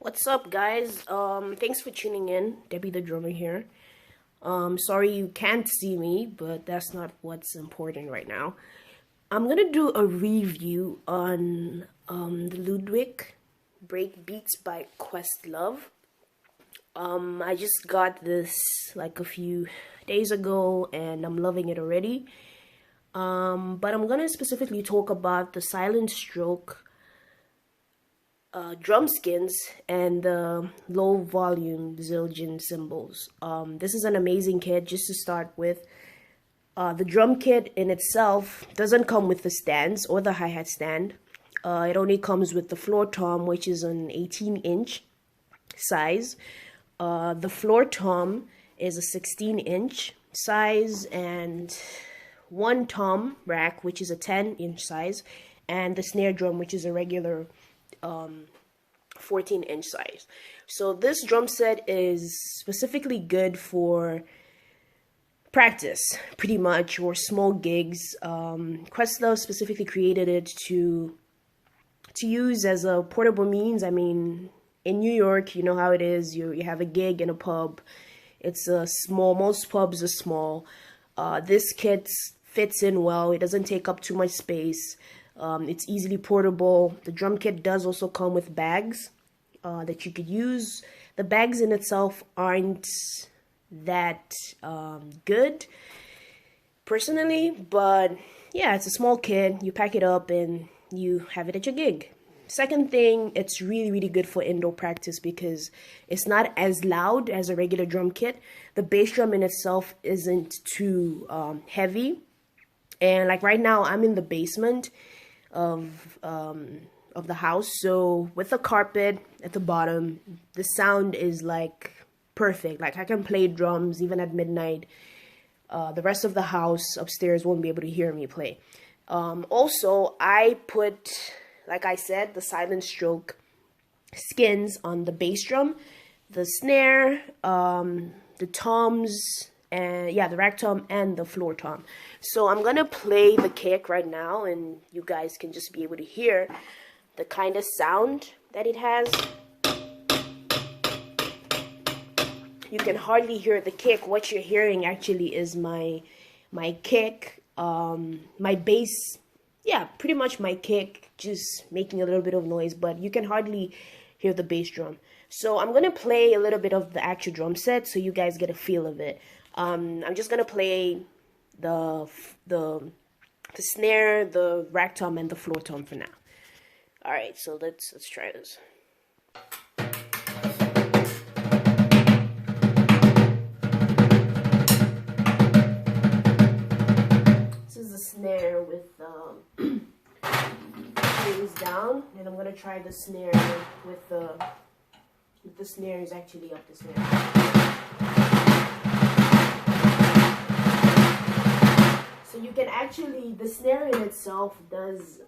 What's up, guys? Thanks for tuning in. Debbie the drummer here. Sorry you can't see me, but that's not what's important right now. I'm gonna do a review on the Ludwig Breakbeats by Questlove. I just got this like a few days ago and I'm loving it already. But I'm gonna specifically talk about the silent stroke drum skins and the low volume Zildjian cymbals. This is an amazing kit just to start with. The drum kit in itself doesn't come with the stands or the hi-hat stand. It only comes with the floor tom, which is an 18-inch size. The floor tom is a 16-inch size, and one tom rack, which is a 10-inch size, and the snare drum, which is a regular 14-inch size. So this drum set is specifically good for practice, pretty much, or small gigs. Questlove specifically created it to use as a portable means. I mean, in New York, you know how it is. You have a gig in a pub. It's a small. Most pubs are small. This kit fits in well. It doesn't take up too much space. It's easily portable. The drum kit does also come with bags that you could use. The bags in itself aren't that good, personally, but yeah, it's a small kit. You pack it up and you have it at your gig. Second thing, it's really good for indoor practice because it's not as loud as a regular drum kit. The bass drum in itself isn't too heavy. And like right now, I'm in the basement of the house, so with the carpet at the bottom, the sound is like perfect. Like I can play drums even at midnight. The rest of the house upstairs won't be able to hear me play. Also, I put, like I said, the silent stroke skins on the bass drum, the snare, the toms, and yeah, the rack tom and the floor tom. So I'm gonna play the kick right now, and you guys can just be able to hear the kind of sound that it has. You can hardly hear the kick. What you're hearing actually is my kick, my bass. Yeah, pretty much my kick, just making a little bit of noise, but you can hardly hear the bass drum. So I'm gonna play a little bit of the actual drum set so you guys get a feel of it. I'm just gonna play the snare, the rack tom, and the floor tom for now. All right, so let's try this. This is the snare with strings down, and I'm gonna try the snare with the snares actually up the snare. So you can actually, the snare in itself does,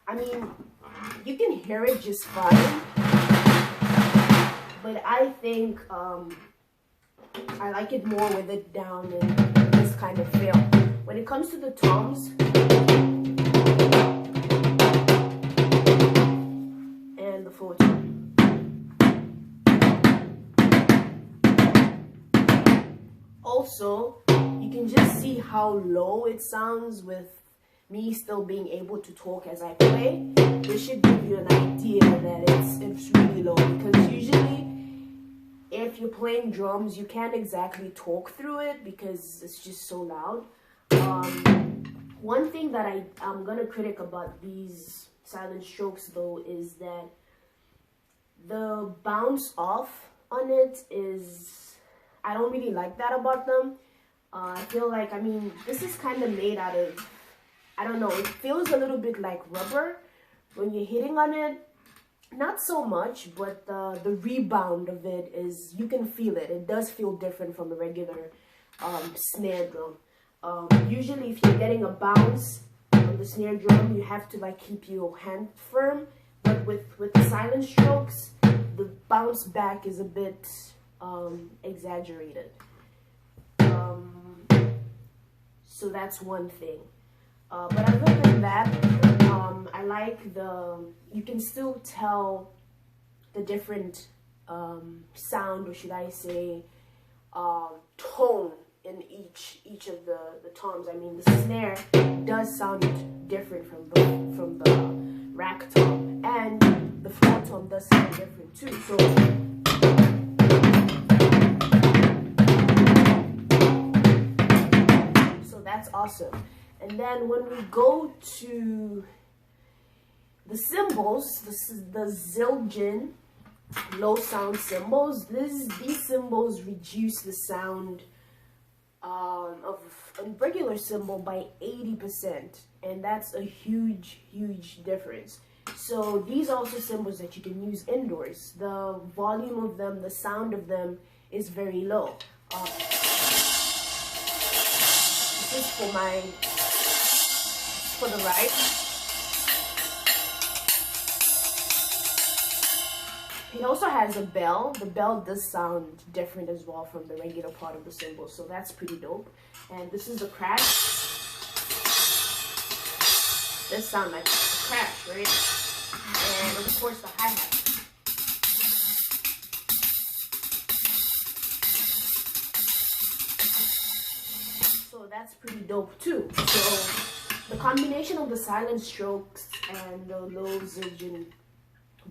I mean, you can hear it just fine, but I think I like it more with it down and this kind of feel. When it comes to the toms and the floor tom, also, you can just see how low it sounds with me still being able to talk as I play. This should give you an idea that it's really low, because usually if you're playing drums, you can't exactly talk through it because it's just so loud. One thing that I'm gonna critic about these silent strokes though is that the bounce off on it is, I don't really like that about them. I feel like, I mean, this is kind of made out of, I don't know, it feels a little bit like rubber when you're hitting on it. Not so much, but the rebound of it is, you can feel it. It does feel different from a regular snare drum. Usually if you're getting a bounce on the snare drum, you have to like keep your hand firm. But with the silent strokes, the bounce back is a bit exaggerated. So that's one thing. But other than that, I like you can still tell the different sound, or should I say tone in each of the toms. I mean, the snare does sound different from the rack tom, and the flat tom does sound different too. So that's awesome. And then when we go to the cymbals, the Zildjian low sound cymbals, these cymbals reduce the sound of a regular cymbal by 80%, and that's a huge difference. So these are also cymbals that you can use indoors. The volume of them, the sound of them is very low. This is for the right. It also has a bell. The bell does sound different as well from the regular part of the cymbal, so that's pretty dope. And this is the crash. This sound like a crash, right? And of course the hi-hat. So that's pretty dope too. So the combination of the silent strokes and the low Zildjian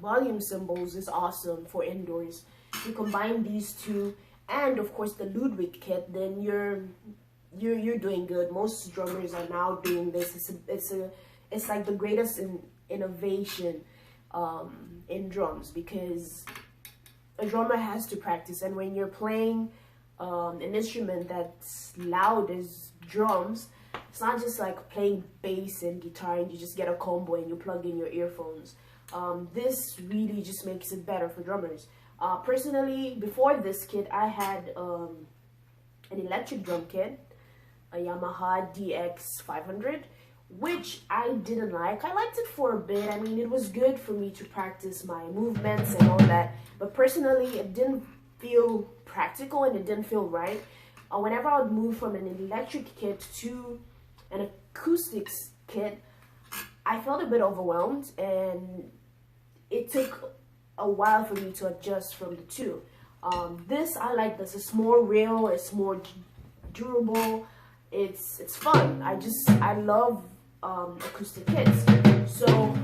volume cymbals is awesome for indoors. You combine these two, and of course the Ludwig kit, then you're doing good. Most drummers are now doing this. It's like the greatest innovation in drums, because a drummer has to practice, and when you're playing an instrument that's loud as drums, it's not just like playing bass and guitar and you just get a combo and you plug in your earphones. This really just makes it better for drummers. Personally, before this kit, I had an electric drum kit, a Yamaha DX500, which I didn't like. I liked it for a bit. I mean, it was good for me to practice my movements and all that, but personally, it didn't feel practical and it didn't feel right. Whenever I would move from an electric kit to an acoustics kit, I felt a bit overwhelmed, and it took a while for me to adjust from the two. This, I like this. It's more real, it's more durable, it's fun. I love acoustic kits. So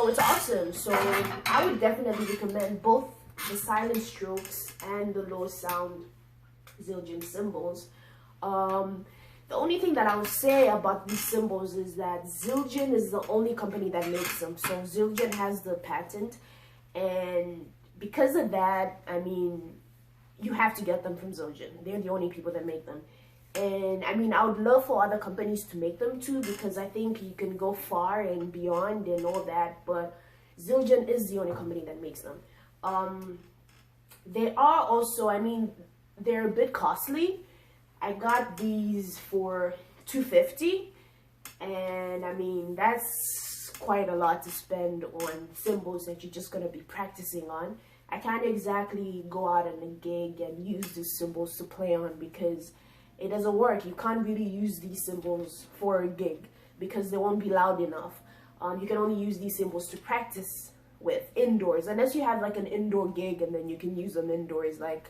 it's awesome. So I would definitely recommend both the silent strokes and the low sound Zildjian cymbals. The only thing that I would say about these cymbals is that Zildjian is the only company that makes them. So Zildjian has the patent, and because of that, I mean, you have to get them from Zildjian. They're the only people that make them. And I mean, I would love for other companies to make them too, because I think you can go far and beyond and all that, but Zildjian is the only company that makes them. They are also, I mean, they're a bit costly. I got these for $250, and I mean, that's quite a lot to spend on cymbals that you're just gonna be practicing on. I can't exactly go out on a gig and use these cymbals to play on, because it doesn't work. You can't really use these cymbals for a gig because they won't be loud enough. You can only use these cymbals to practice with indoors, unless you have like an indoor gig, and then you can use them indoors, like,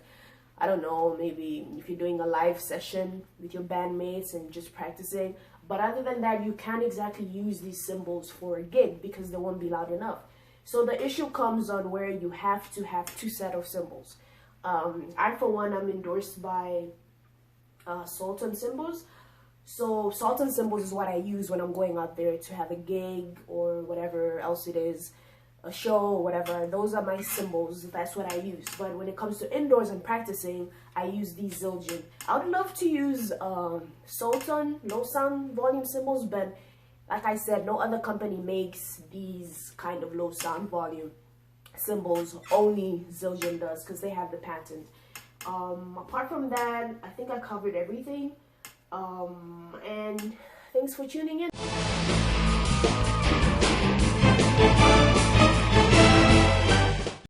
I don't know, maybe if you're doing a live session with your bandmates and just practicing. But other than that, you can't exactly use these cymbals for a gig because they won't be loud enough. So the issue comes on where you have to have two sets of cymbals. I, for one, I'm endorsed by Sultan cymbals. So Sultan cymbals is what I use when I'm going out there to have a gig or whatever else it is, a show or whatever. Those are my cymbals. That's what I use. But when it comes to indoors and practicing, I use these Zildjian. I would love to use Sultan low sound volume cymbals, but like I said, no other company makes these kind of low sound volume cymbals. Only Zildjian does, because they have the patent. Apart from that, I think I covered everything. And thanks for tuning in.